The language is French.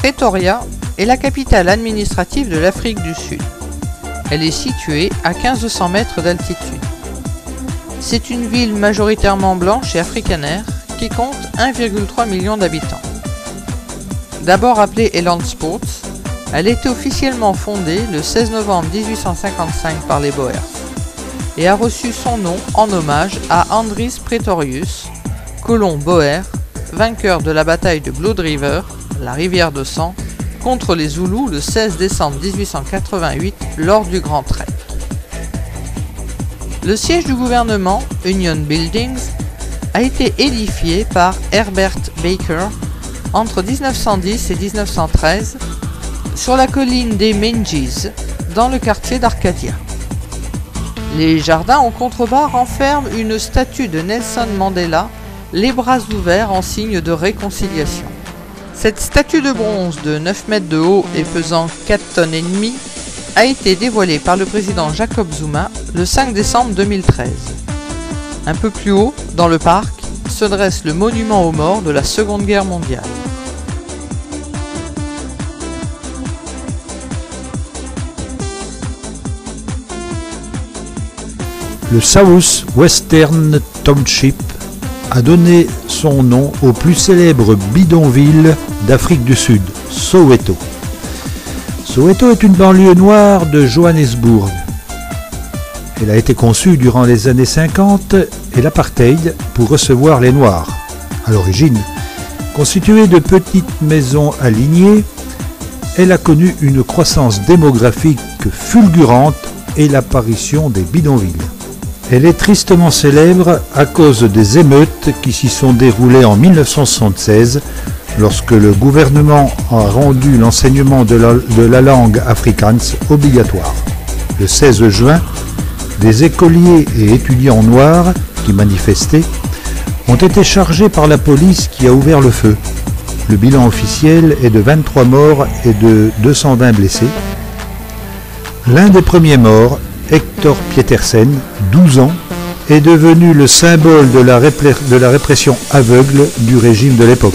Pretoria est la capitale administrative de l'Afrique du Sud. Elle est située à 1500 mètres d'altitude. C'est une ville majoritairement blanche et afrikaner qui compte 1,3 million d'habitants. D'abord appelée Elandsport, elle était officiellement fondée le 16 novembre 1855 par les Boers et a reçu son nom en hommage à Andries Pretorius, colon Boer, vainqueur de la bataille de Blood River, la rivière de sang, contre les Zoulous le 16 décembre 1888 lors du Grand Trek. Le siège du gouvernement, Union Buildings, a été édifié par Herbert Baker entre 1910 et 1913 sur la colline des Menzies, dans le quartier d'Arcadia. Les jardins en contrebas renferment une statue de Nelson Mandela, les bras ouverts en signe de réconciliation. Cette statue de bronze de 9 mètres de haut et pesant 4 tonnes et demie a été dévoilée par le président Jacob Zuma le 5 décembre 2013. Un peu plus haut, dans le parc, se dresse le monument aux morts de la Seconde Guerre mondiale. Le South Western Township a donné son nom au plus célèbre bidonville d'Afrique du Sud, Soweto. Soweto est une banlieue noire de Johannesburg. Elle a été conçue durant les années 50 et l'apartheid pour recevoir les Noirs. À l'origine, constituée de petites maisons alignées, elle a connu une croissance démographique fulgurante et l'apparition des bidonvilles. Elle est tristement célèbre à cause des émeutes qui s'y sont déroulées en 1976 lorsque le gouvernement a rendu l'enseignement de la langue afrikaans obligatoire. Le 16 juin, des écoliers et étudiants noirs qui manifestaient ont été chargés par la police qui a ouvert le feu. Le bilan officiel est de 23 morts et de 220 blessés. L'un des premiers morts, Hector Pietersen, 12 ans, est devenu le symbole de la répression aveugle du régime de l'époque.